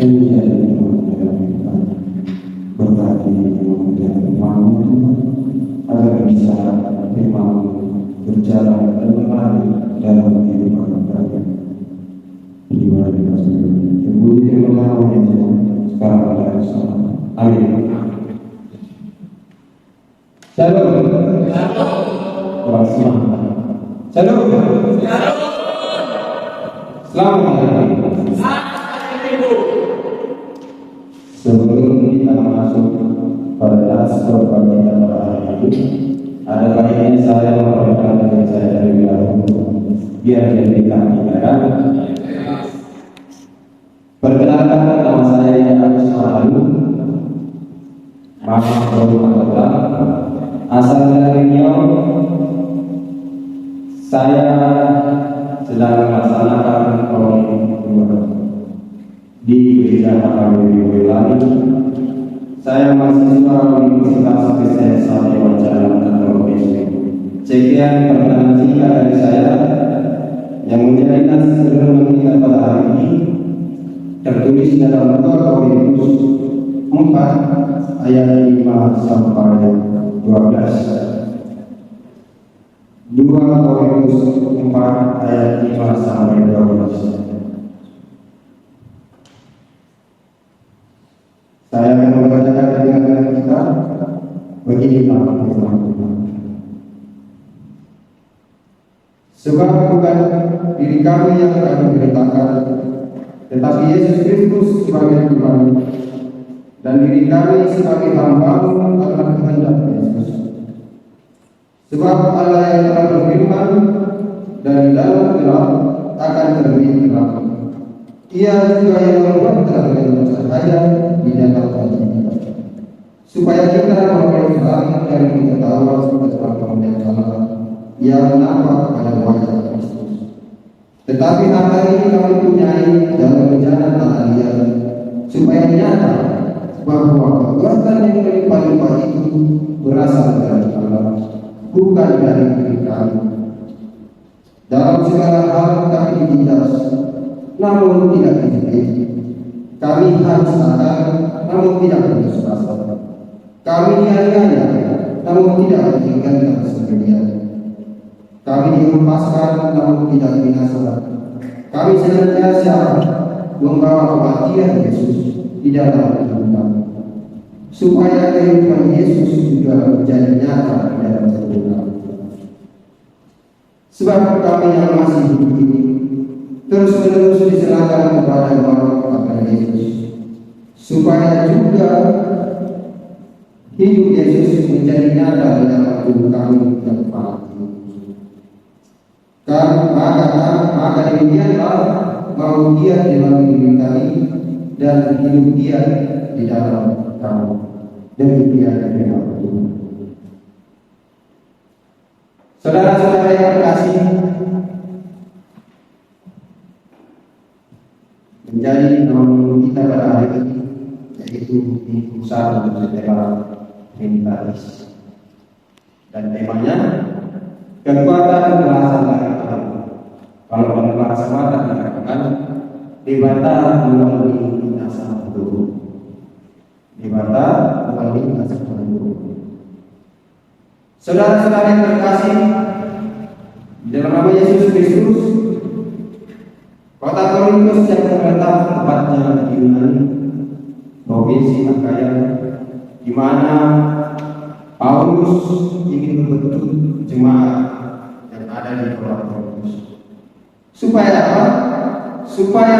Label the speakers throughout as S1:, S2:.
S1: menjadi kita berkati menjadi firman agar bisa firman berjalan dan mengalir dalam kehidupan kita. Jiwa kita sendiri. Terpuji firman yang sekarang ada bersama. Amin. Shalom. Orang semangat. Shalom. Selamat hari. Sebelum kita masuk pada aspek kita pada hari ini, ada baiknya saya memperkenalkan diri saya dari dahulu, biar jadi kami. Perkenalkan, nama saya Agus Mahalu, asal dari Riau. Saya sedang melaksanakan program di gereja HKBP Boyolali. Saya mahasiswa Universitas Kristen Satya Wacana atau UKSW. Sekian perkenalan singkat dari saya yang menjadikan sebelum kita pada hari ini tertulis dalam 2 Korintus 4 ayat 5 sampai 12. 2 Korintus 4 ayat 5 sampai 12. Saya akan membacakan dengan kita beginilah firman Tuhan. Sebab bukan diri kami yang kami beritakan, tetapi Yesus Kristus sebagai Tuhan, dan diri kami sebagai hamba-Mu akan kehendak Yesus. Sebab Allah yang telah berfirman, dari dalam gelap akan terbit terang. Ia juga yang membuat terang cahaya di dalam hati kita, supaya kita memperoleh terang dari pengetahuan tentang kemuliaan Allah yang nampak pada wajah Kristus. Tetapi hari ini kami punyai dalam rencana kalian, supaya nyata bahwa kekuatan yang melimpah-limpah itu berasal dari Allah, bukan dari diri kami. Dalam segala hal kami ditindas, namun tidak dijepit. Kami harus akan, namun tidak putus asa. Kami dianiaya, namun tidak ditinggalkan sendirian. Kami dihempaskan, namun tidak binasa. Kami senantiasa membawa kematian Yesus di dalam kehidupan, supaya kehidupan Yesus juga menjadi nyata di dalam tubuh kami. Sebab kami yang masih hidup ini terus-menerus diserahkan kepada Allah akan Yesus, supaya juga hidup Yesus menjadi nyata di dalam tubuh kami yang mati. Maka demikianlah mau Dia di dalam diri kami dan hidup Dia di dalam kami. Demikian firman Tuhan. Saudara-saudara yang terkasih, menjadi nama kita pada hari ini yaitu minggu 1 September Trinitatis, dan temanya kekuatan berasal dari Tuhan. Kalau pada bahasa mata dikatakan debata melalui lintasan tubuh. Debata melalui lintasan tubuh. Saudara-saudara yang terkasih, dalam nama Yesus Kristus, kota Korintus yang terletak tempatnya di Yunani, provinsi Akaya, di mana Paulus ingin membentuk jemaat yang ada di kota Korintus. Supaya apa? Supaya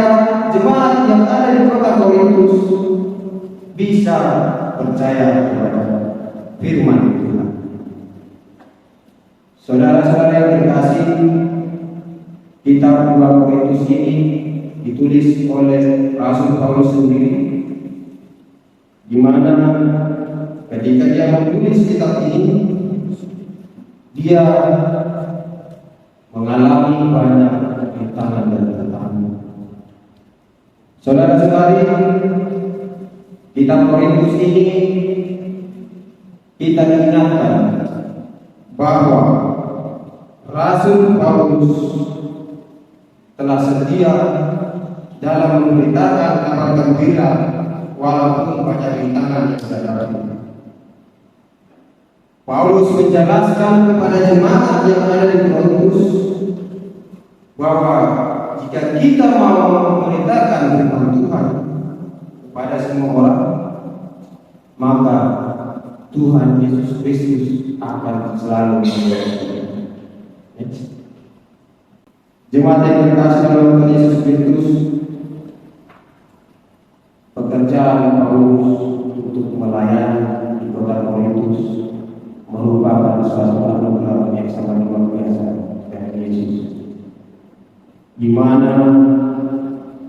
S1: jemaat yang ada di kota Korintus bisa percaya kepada firman Tuhan. Saudara-saudara yang terkasih, kitab 2 Korintus ini ditulis oleh Rasul Paulus sendiri, di mana ketika dia menulis kitab ini, dia mengalami banyak rintangan dan tantangan. Saudara-saudari, kitab Korintus ini kita diingatkan bahwa Rasul Paulus telah setia dalam memberitakan kabar gembira walaupun banyak rintangan yang dihadapi. Paulus menjelaskan kepada jemaat yang ada di Korintus bahwa jika kita mau memberitakan firman Tuhan kepada semua orang, maka Tuhan Yesus Kristus akan selalu memberkati. Jemaat yang berkasih dalam Tuhan Yesus Kristus, pekerjaan Paulus untuk melayani di kota Korintus merupakan suatu anugerah yang sangat luar biasa dari Yesus, di mana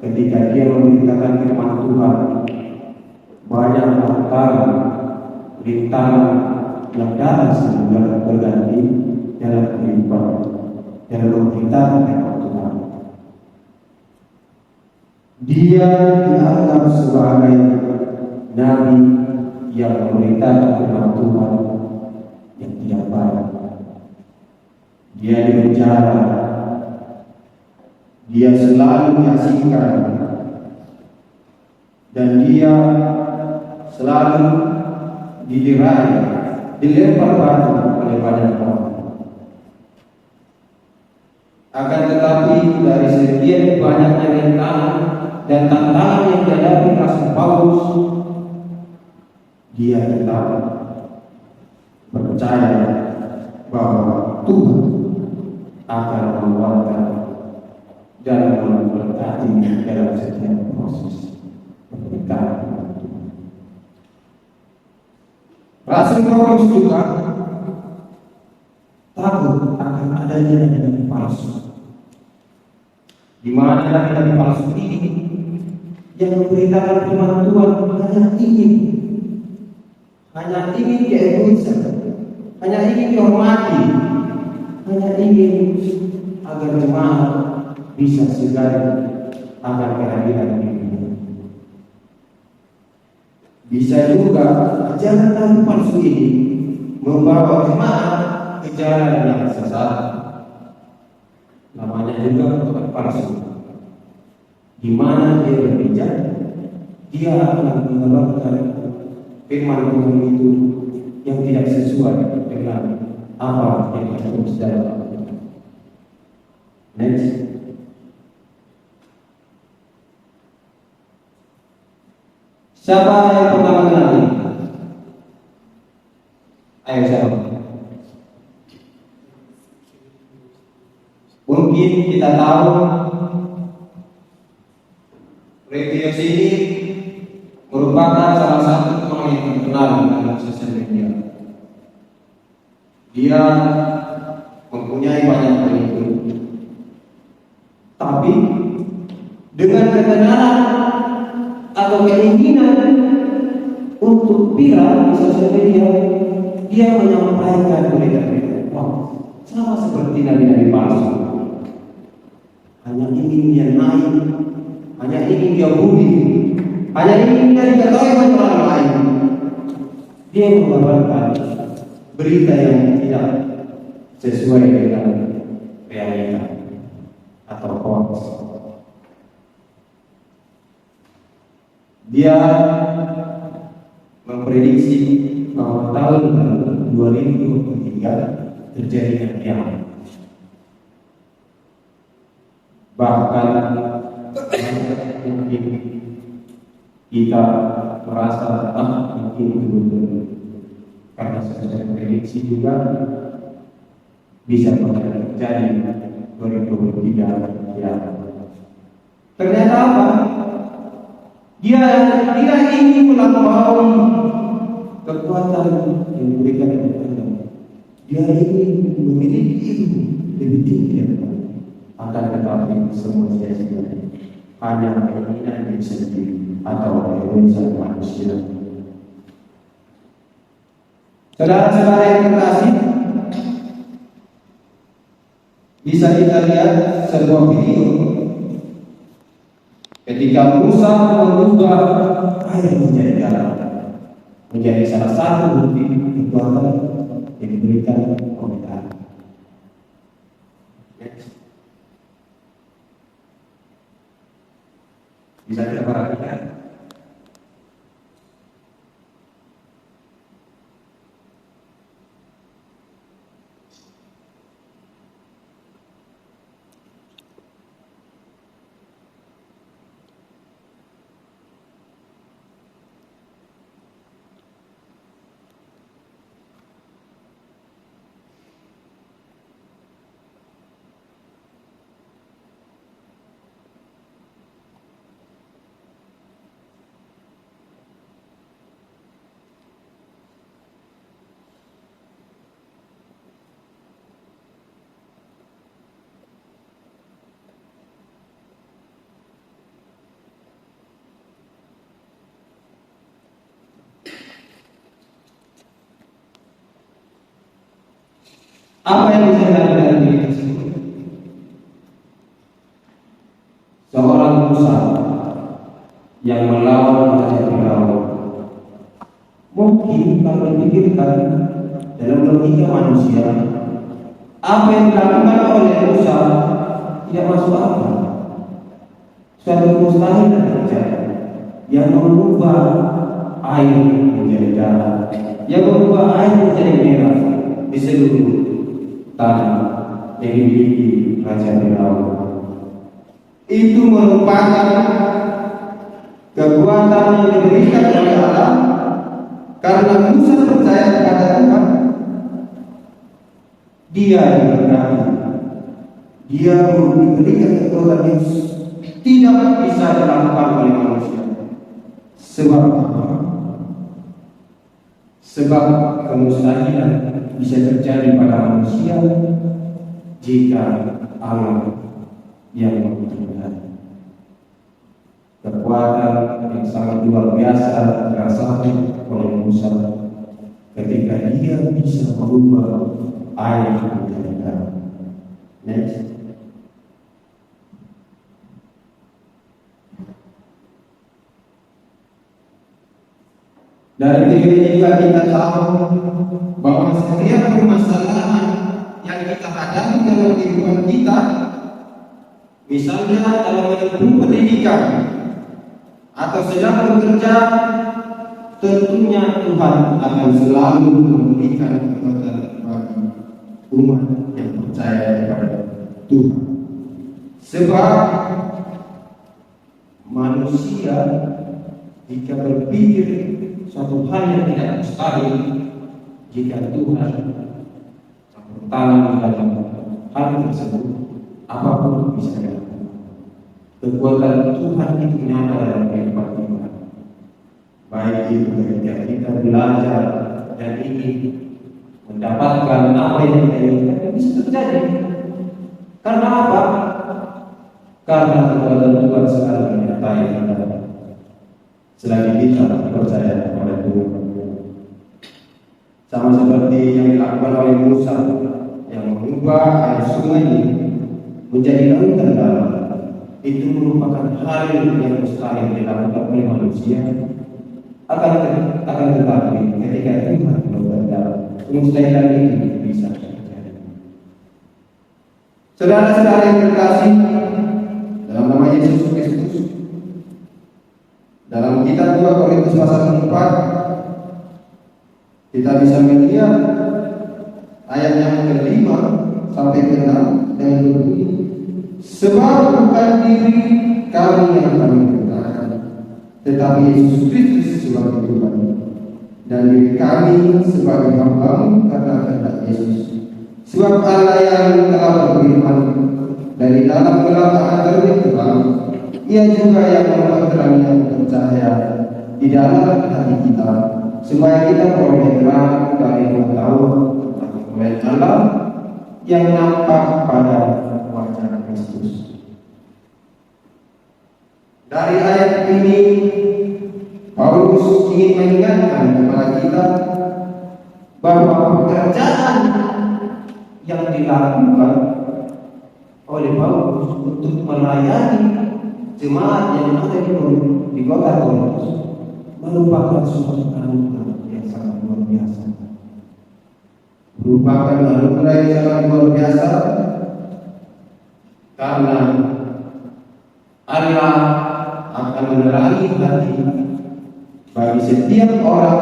S1: ketika dia memberitakan firman Tuhan, banyak tantangan, rintangan yang datang sehingga berganti dalam kehidupan dalam memberitakan firman Tuhan. Dia dianggap sebagai nabi yang memberitakan firman Tuhan yang tidak baik. Dia di penjara, dia selalu diasingkan, dan dia selalu diderai, dilempar batu oleh banyak orang. Akan tetapi dari sekian banyaknya rintangan dan tantangan yang dihadapi Rasul Paulus, dia tetap percaya bahwa Tuhan akan menguatkan dan memberkati dalam setiap proses pernikahan. Rasul Paulus juga takut akan adanya nabi palsu, di mana nabi palsu ini yang memberitakan firman Tuhan hanya ingin keegoisan, hanya ingin dihormati, hanya ingin agar jemaat bisa segera akan kehadiran ini. Bisa juga ajaran nabi palsu ini membawa jemaat ke jalan yang sesat. Namanya juga nabi palsu, di mana dia berbicara, dia akan mengeluarkan firman Tuhan itu yang tidak sesuai dengan apa yang tertulis dalam Al-Quran. Next. Siapa yang pertama kenal ini? Ayo siapa? Mungkin kita tahu Retius ini merupakan salah satu orang yang terkenal dalam sosial media. Dia mempunyai banyak pengikut, tapi dengan ketenaran atau keinginan untuk viral di sosial media, dia menyampaikan berita-berita. Wow, sama seperti nabi-nabi palsu. Hanya ingin dia naik, hanya ingin dia bully, hanya ingin dia diketahui oleh orang lain. Dia mengabarkan berita yang tidak sesuai dengan realita atau hoax. Dia memprediksi bahwa tahun 2023 terjadinya kiamat. Bahkan mungkin kita merasa mungkin belum, karena sesuai prediksi juga bisa terjadi 2023 ya. Ternyata apa? Dia tidak ingin melampaui kekuatan yang diberikan kepada dia, ingin memiliki ilmu lebih tinggi daripada. Akan tetapi semua sia-sia, hanya keinginan diri sendiri atau egoisan manusia. Saudara-saudara yang terkasih, bisa kita lihat sebuah video ketika Musa mengubah air menjadi garam, menjadi salah satu bukti kekuatan yang diberikan oleh Allah. Bisa kita perhatikan. Apa yang disadari dari diri tersebut? Seorang Musa yang melawan Raja Firaun. Mungkin kalau dipikirkan dalam logika manusia, apa yang dilakukan oleh Musa tidak masuk akal. Suatu kemustahilan terjadi yang mengubah air menjadi darah, yang mengubah air menjadi merah di seluruh tanah yang dimiliki Raja Firaun. Itu merupakan kekuatan yang diberikan oleh Allah karena Musa percaya kepada Tuhan. Dia diberkati. Dia diberikan kekuatan yang tidak bisa dilakukan oleh manusia. Sebab kemustahilan bisa terjadi pada manusia jika Allah yang mempermudah. Kekuatan yang sangat luar biasa dirasakan oleh Musa ketika dia bisa merubah air menjadi darah. Next. Dari video ini juga kita tahu bahwa setiap permasalahan yang kita hadapi dalam kehidupan kita, misalnya dalam menempuh pendidikan atau sedang bekerja, tentunya Tuhan akan selalu memberikan kekuatan bagi umat yang percaya kepada Tuhan. Sebab manusia jika berpikir suatu hal yang tidak mustahil, jika Tuhan campur tangan dalam hal tersebut, apapun bisa dilakukan. Kekuatan Tuhan itu nyata dalam kehidupan kita. Baik itu ketika kita belajar dan ingin mendapatkan apa yang kita inginkan, bisa terjadi. Karena apa? Karena kekuatan Tuhan selalu menyertai kita. Selagi kita percaya kepada Tuhan. Sama seperti yang dilakukan oleh Musa yang mengubah air sungai ini menjadi lautan darah. Itu merupakan hal yang mustahil dilakukan oleh manusia. Akan tetapi ketika Tuhan berkata, kemustahilan itu bisa terjadi. Saudara-saudara yang terkasih dalam nama Yesus Kristus, dalam kitab 2 Korintus pasal 4 kita bisa melihat ayat yang ke-5 sampai ke-6 dengan berbunyi, sebab bukan diri kami yang kami berkata, tetapi Yesus Kristus sebagai Tuhan, dan diri kami sebagai hamba-Mu karena kehendak Yesus. Sebab Allah yang telah berfirman, dari dalam gelap akan terbit terang, Ia juga yang membuat terang yang percaya di dalam hati kita, supaya kita beroleh terang dari pengetahuan oleh Allah yang nampak pada wajah Kristus. Dari ayat ini Paulus ingin mengingatkan kepada kita bahwa pekerjaan yang dilakukan oleh Paulus untuk melayani jemaat yang ada di kota Korintus merupakan suatu anugerah yang sangat luar biasa. Merupakan anugerah yang sangat luar biasa karena Allah akan akan menerangi hati bagi setiap orang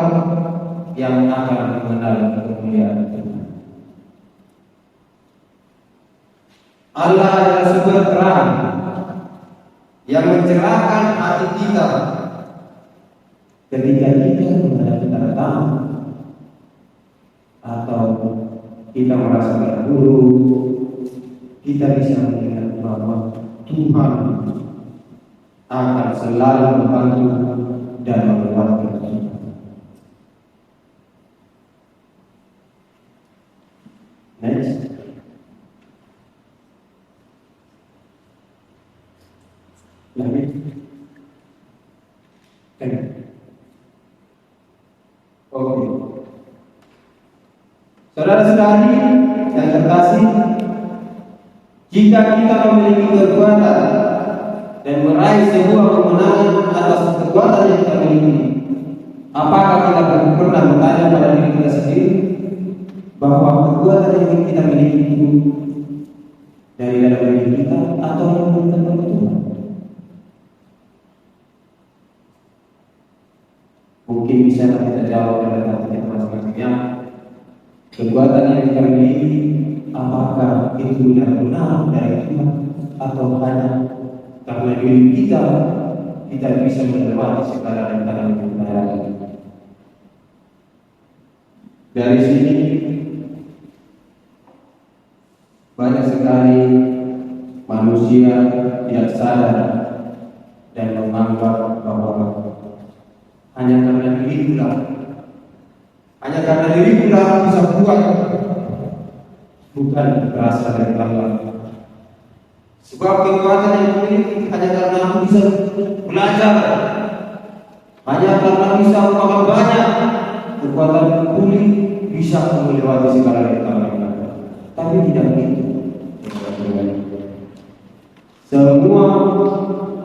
S1: yang akan mengenal kemuliaan Tuhan. Allah adalah sumber terang yang mencerahkan hati kita ketika kita menghadapi tantangan atau kita merasa terpuruk. Kita bisa melihat bahwa Tuhan akan selalu membantu dan menguatkan kita. Next. Lagi. Oke. Saudara-saudari yang terkasih, jika kita memiliki kekuatan dan meraih sebuah kemenangan atas kekuatan yang kita miliki, apakah kita pernah bertanya pada diri kita sendiri bahwa kekuatan yang kita miliki itu dari dalam diri kita atau yang diberikan oleh Tuhan? Mungkin bisa kita jawab pada hati masing-masingnya. Kekuatan yang kita miliki, apakah itu benar-benar dari Tuhan atau hanya karena diri kita bisa melewati segala rintangan yang kita hadapi? Dari sini banyak sekali manusia tidak sadar dan menganggap bahwa hanya karena diri pula bisa kuat, bukan berasal dari Allah. Sebab kekuatan yang dimiliki hanya karena aku bisa belajar, hanya karena bisa umpama banyak, kekuatan pulih bisa melewati segala rintangan. Tapi tidak begitu. Semua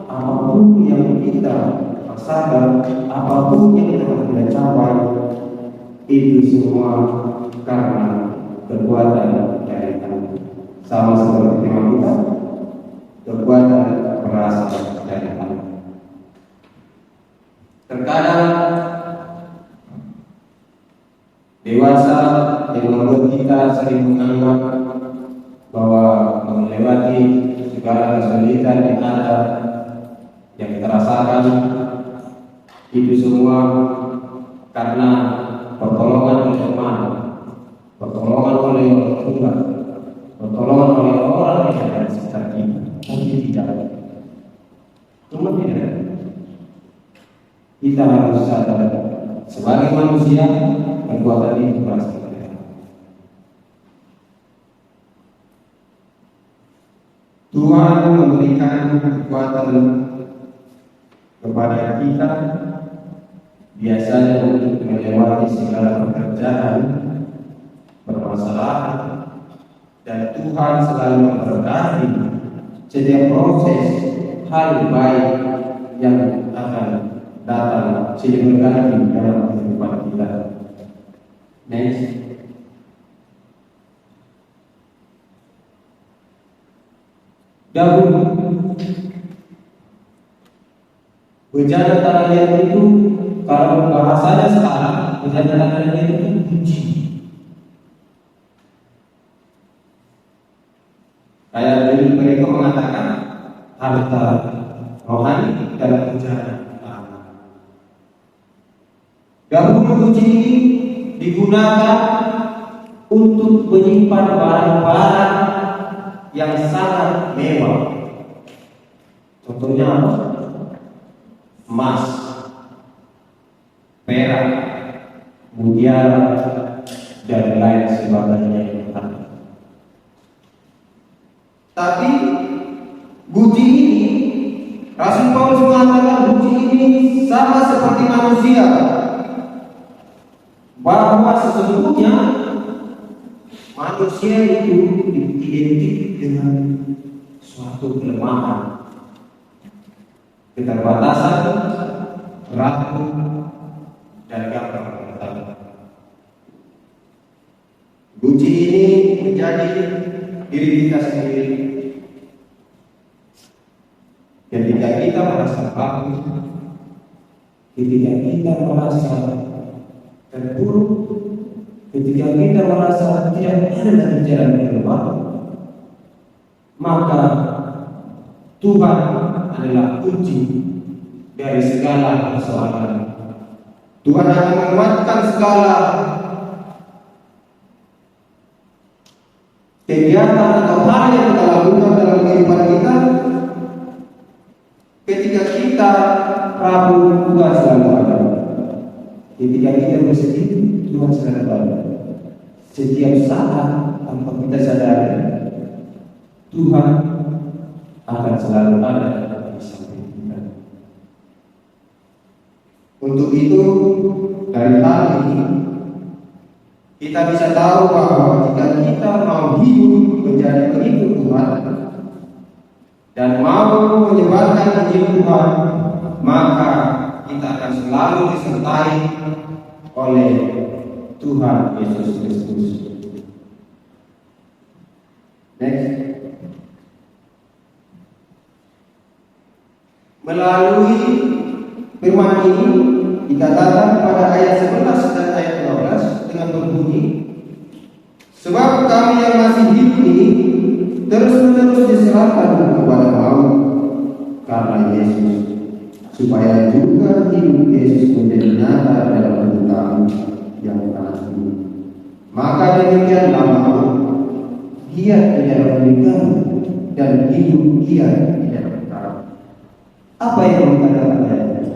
S1: apapun yang kita rasakan, apapun yang kita capai, itu semua karena kekuatan dari Tuhan. Sama seperti firman kita, kekuatan berasal dari Tuhan. Terkadang dewasa yang membuat kita sering menganggap bahwa melewati segala kesulitan yang ada, yang kita rasakan, itu semua karena pertolongan oleh Tuhan, pertolongan oleh Tuhan, pertolongan oleh orang yang ada di sekitar kita. Tapi tidak, cuma tidak. Kita harus sadar sebagai manusia, kekuatan itu berasal dari Allah. Tuhan memberikan kekuatan kepada kita biasanya untuk melewati segala pekerjaan, permasalahan, dan Tuhan selalu memberkati setiap proses hal baik yang akan datang silih berganti dalam kehidupan kita. Next. Dahulu bencana tanah liat itu, kalau bahasanya sekarang, bencana tanah liat itu uji. Kayak dulu mereka mengatakan harta rohani dalam bencana. Dahulu uji ini digunakan untuk menyimpan barang-barang yang sangat mewah. Contohnya apa? Emas, perak, mutiara, dan lain sebagainya yang ada. Tapi bukti ini, Rasul Paulus mengatakan bukti ini sama seperti manusia, bahwa sesungguhnya manusia itu identik dengan suatu kelemahan, keterbatasan, ragu, dan gampang mengetahui. Uji ini menjadi diri kita sendiri. Ketika kita merasa rapuh, ketika kita merasa terpuruk, ketika kita merasa tidak ada dari jalan keluar, maka Tuhan adalah kunci dari segala persoalan. Tuhan akan menguatkan segala kegiatan atau hal yang kita lakukan dalam kehidupan kita. Ketika kita rapuh, Tuhan selalu ada. Ketika kita bersedih, Tuhan selalu ada. Setiap saat tanpa kita sadari, Tuhan akan selalu ada di samping kita. Untuk itu, dari hal ini kita bisa tahu bahwa jika kita mau hidup menjadi pengikut Tuhan dan mau menyebarkan Injil Tuhan, maka kita akan selalu disertai oleh Tuhan Yesus Kristus. Next. Melalui firman ini dikatakan pada ayat 11 dan ayat 12 dengan berbunyi, sebab kami yang masih hidup ini terus-menerus diserahkan kepada maut karena Yesus, supaya juga hidup Yesus menjadi nyata dalam tubuh kami yang akan hidup. Maka demikianlah maut giat di dalam diri kami dan hidup giat di dalam kami. Apa yang dikatakan ayat ini?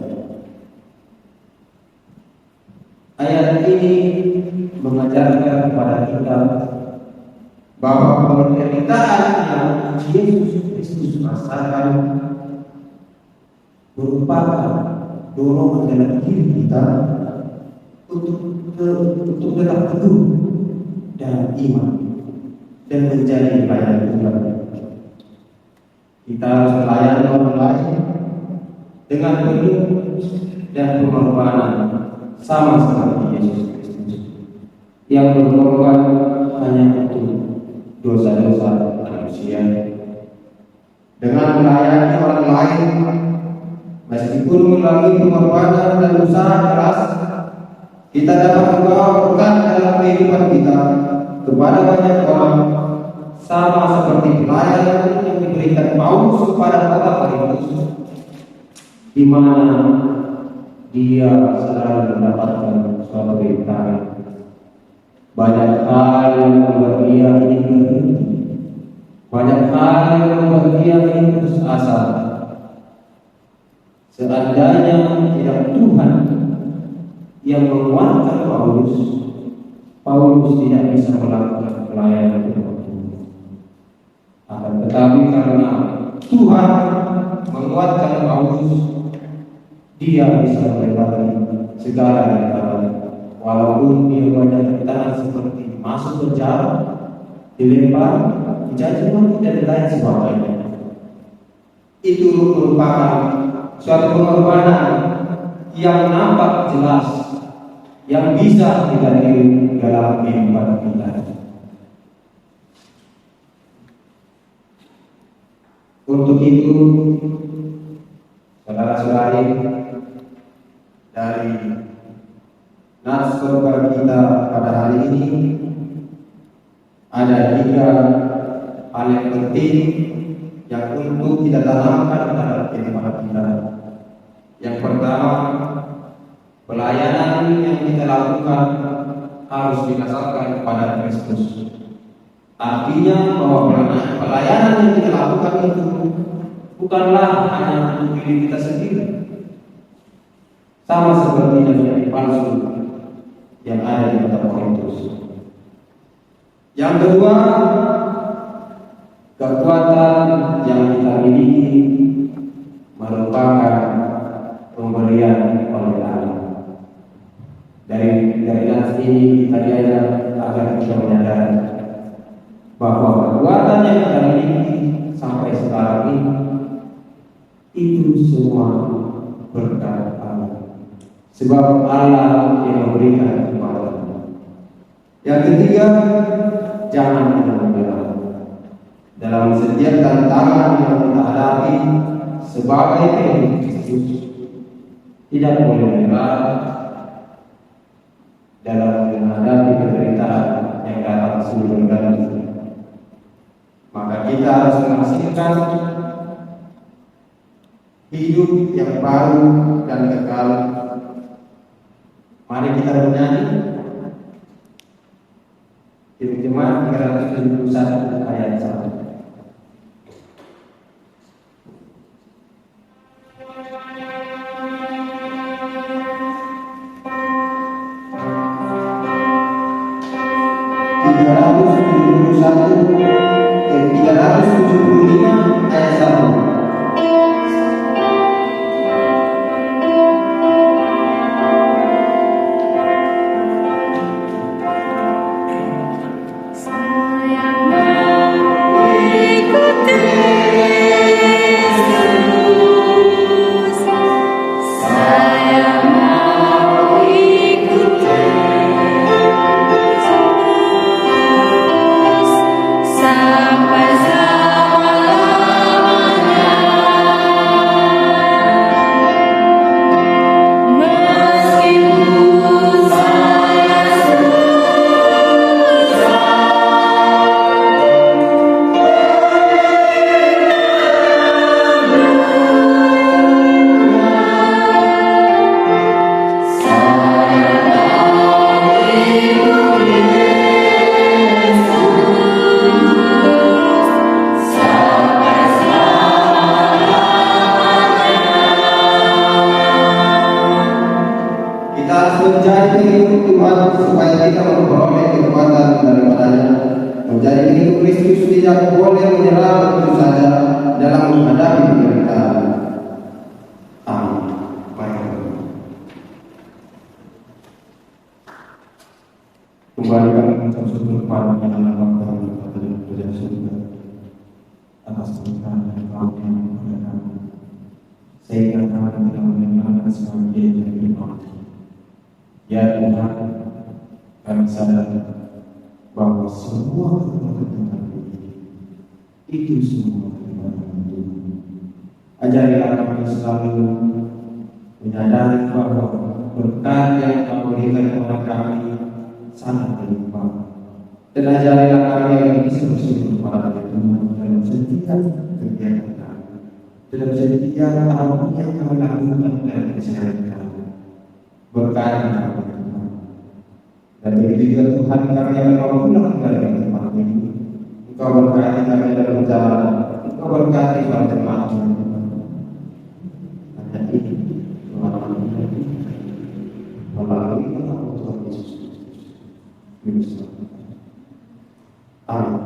S1: Ayat ini mengajarkan kepada kita bahwa penderitaan yang Yesus Kristus rasakan merupakan dorongan dalam diri kita untuk tetap teguh dalam iman dan menjadi pelayan Tuhan. Kita harus melayani orang lain dengan penuh dan pengorbanan, sama seperti Yesus Kristus yang berkorban hanya untuk dosa-dosa manusia. Dengan melayani orang lain, meskipun melalui pengorbanan dan usaha keras, kita dapat membawa berkat dalam kehidupan kita kepada banyak orang, sama seperti pelayanan yang diberikan Paulus kepada kota Korintus, di mana dia selalu mendapatkan suatu rintangan. Banyak hal yang membuat dia ingin berhenti, banyak hal yang membuat dia ingin putus asa. Seandainya tidak Tuhan yang menguatkan Paulus tidak bisa melakukan pelayanan itu. Akan tetapi karena Tuhan menguatkan Paulus, dia bisa melewati segala rintangan. Walaupun dia banyak rintangan seperti masuk penjara, dilempar, dicaci maki dan lain sebagainya. Itu merupakan suatu pengorbanan yang nampak jelas, yang bisa kita lihat dalam kehidupan kita. Untuk itu, saudara-saudari, dari nats khotbah kita pada hari ini ada 3 hal yang penting yang untuk kita tanamkan dalam kehidupan kita. Yang pertama, pelayanan yang kita lakukan harus didasarkan kepada Kristus. Artinya bahwa pelayanan yang kita lakukan itu bukanlah hanya untuk diri kita sendiri, sama seperti nabi palsu yang ada di kota Korintus. Yang kedua, kekuatan yang kita miliki merupakan pemberian oleh Allah. Dari nas ini kita diajar agar kita menyadari bahwa kekuatan yang kita miliki sampai sekarang ini itu semua berkat Allah. Sebab Allah yang memberikan kepada kita. Yang ketiga, jangan kita menyerah. Dalam setiap tantangan yang kita hadapi, sebagai pengikut Kristus tidak boleh menyerah dalam menghadapi penderitaan yang datang silih berganti. Maka kita harus menghasilkan hidup yang baru dan kekal. Mari kita bernyanyi Jemaat 371 ayat 1. Tiga ratus tujuh puluh lima ayat 1. Menjadi pengikut Tuhan supaya kita memperoleh kekuatan daripadanya. Menjadi pengikut Kristus tidak boleh menyerah begitu saja dalam menghadapi penderitaan. Amin. Kembali kami mengucap syukur kepada Allah Bapa dan Putra Surga atas keberkahan dan karunia kepada kami, sehingga kami tidak mengenalkan sebagai dari Allah. Ya Tuhan, kami sadar bahwa semua kekuatan kami itu semua kekuatan Tuhan. Ajarilah kami selalu menyadari bahwa berkat yang Kau berikan kepada kami sangat berlimpah. Dan ajarilah kami agar bisa bersyukur kepada Tuhan dalam setiap kegiatan kami, dalam setiap hal yang kami lakukan dalam keseharian kami. Berkati kami Tuhan. Dan begitu juga Tuhan, kami akan mau pulang dari tempat ini. Engkau berkati kami dalam perjalanan. Engkau berkati para jemaat Tuhan. Hanya ini melalui nama Tuhan Yesus Kristus. Amin.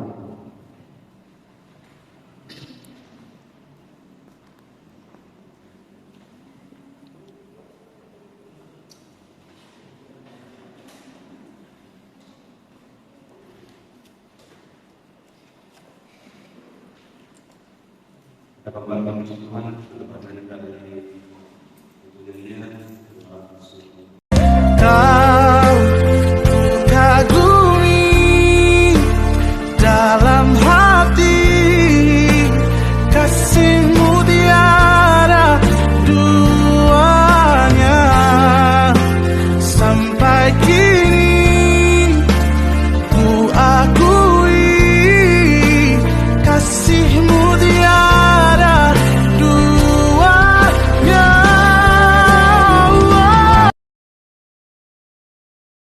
S1: Kita kembali Tuhan, kita berdoa dari